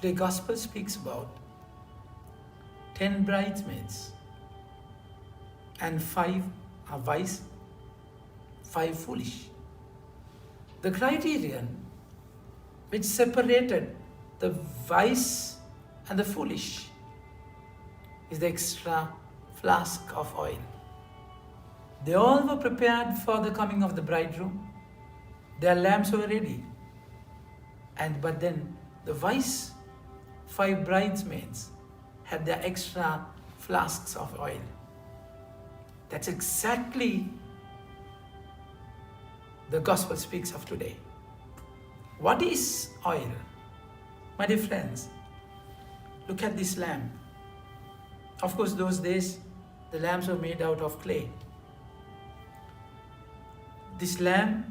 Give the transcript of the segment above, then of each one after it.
Today Gospel speaks about 10 bridesmaids and 5 are wise, 5 foolish. The criterion which separated the wise and the foolish is the extra flask of oil. They all were prepared for the coming of the bridegroom. Their lamps were ready. But then the wise 5 bridesmaids had their extra flasks of oil. That's exactly the gospel speaks of today. What is oil? My dear friends, look at this lamp. Of course, those days, the lamps were made out of clay. This lamp,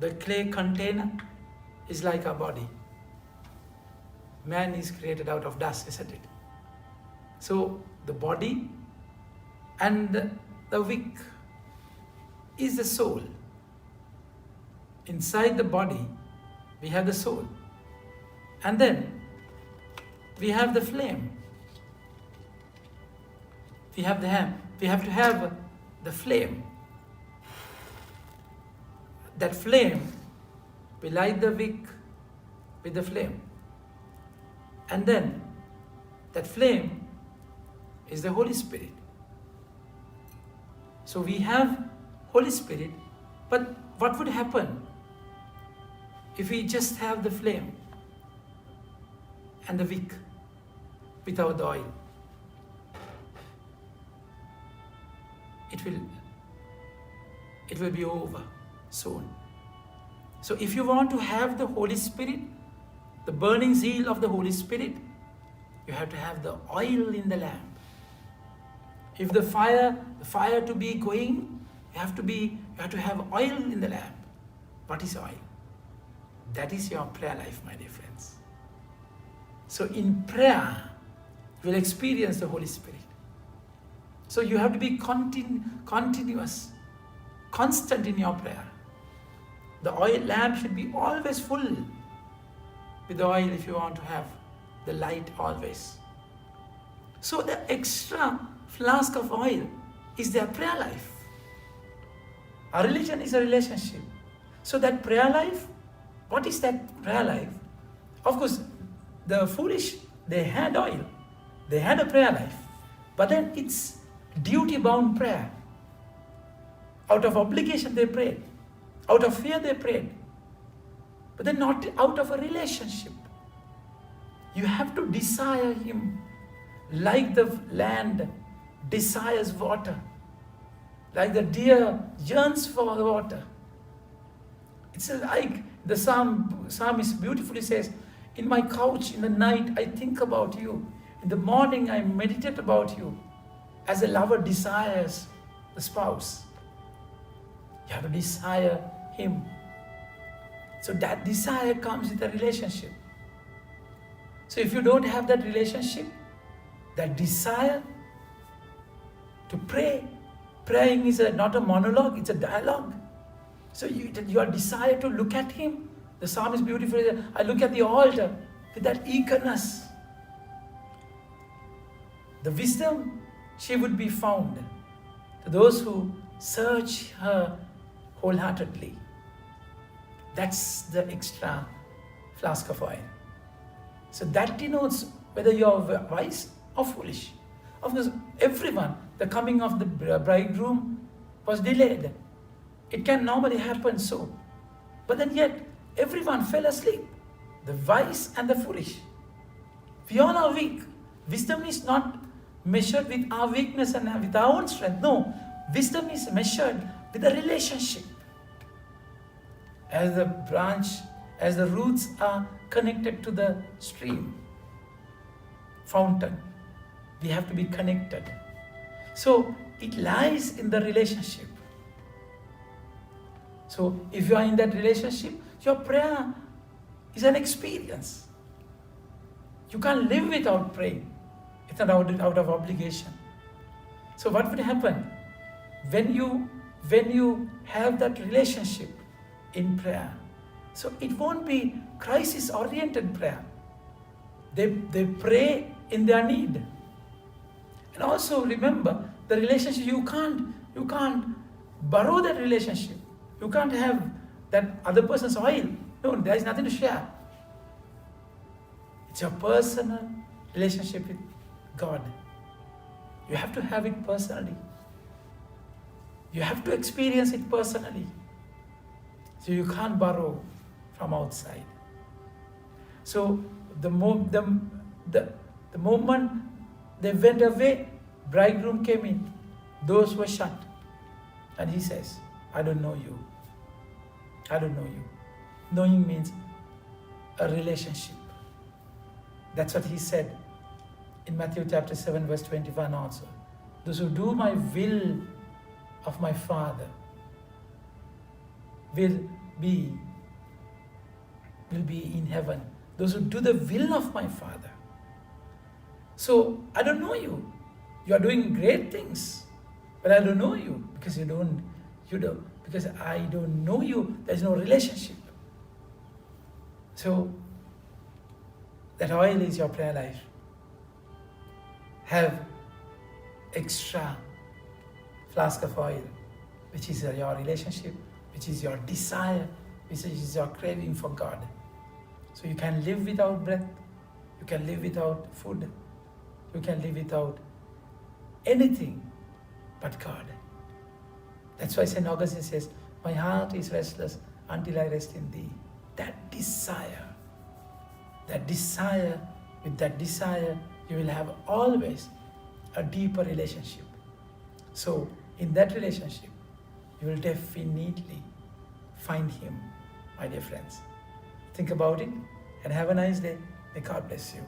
the clay container, is like our body. Man is created out of dust, isn't it? So the body and the wick is the soul. Inside the body, we have the soul. And then we have the flame. We have the ham. We have to have the flame. That flame, we light the wick with the flame. And then that flame is the Holy Spirit. So we have Holy Spirit, but what would happen if we just have the flame and the wick without the oil? It will be over soon. So if you want to have the Holy Spirit, the burning zeal of the Holy Spirit, you have to have the oil in the lamp. If the fire to be going, you have to have oil in the lamp. What is oil? That is your prayer life, my dear friends. So in prayer, you will experience the Holy Spirit. So you have to be continuous, constant in your prayer. The oil lamp should be always full with the oil if you want to have the light always. So the extra flask of oil is their prayer life. Our religion is a relationship. So that prayer life, what is that prayer life? Of course, the foolish, they had oil. They had a prayer life. But then it's duty-bound prayer. Out of obligation they prayed. Out of fear they prayed. But then not out of a relationship. You have to desire Him like the land desires water. Like the deer yearns for the water. It's like the psalmist beautifully says, in my couch in the night I think about you. In the morning I meditate about you. As a lover desires the spouse. You have to desire Him. So that desire comes with a relationship. So if you don't have that relationship, that desire to pray, praying is not a monologue, it's a dialogue. So your desire to look at Him, the psalmist beautifully says, I look at the altar with that eagerness. The wisdom, she would be found to those who search her wholeheartedly. That's the extra flask of oil. So that denotes whether you are wise or foolish. Of course, everyone, the coming of the bridegroom was delayed. It can normally happen so. But then yet, everyone fell asleep. The wise and the foolish. We all are weak. Wisdom is not measured with our weakness and with our own strength. No, wisdom is measured with a relationship. As the branch, as the roots are connected to the stream, fountain, we have to be connected. So it lies in the relationship. So if you are in that relationship, your prayer is an experience. You can't live without praying. It's not out of obligation. So what would happen? When you have that relationship in prayer, so it won't be crisis-oriented prayer. They pray in their need. And also remember, the relationship, you can't borrow that relationship. You can't have that other person's oil. No, there is nothing to share. It's your personal relationship with God. You have to have it personally. You have to experience it personally. So you can't borrow from outside. So the moment they went away, bridegroom came in. Doors were shut. And he says, I don't know you. I don't know you. Knowing means a relationship. That's what he said in Matthew chapter 7 verse 21 also. Those who do my will of my Father will be in heaven. Those who do the will of my Father. So I don't know you. You are doing great things, but I don't know you because because I don't know you. There's no relationship. So that oil is your prayer life. Have extra flask of oil, which is your relationship, which is your desire, which is your craving for God. So you can live without breath, you can live without food, you can live without anything but God. That's why St. Augustine says, my heart is restless until I rest in thee. That desire, with that desire, you will have always a deeper relationship. So in that relationship, you will definitely find Him, my dear friends. Think about it and have a nice day. May God bless you.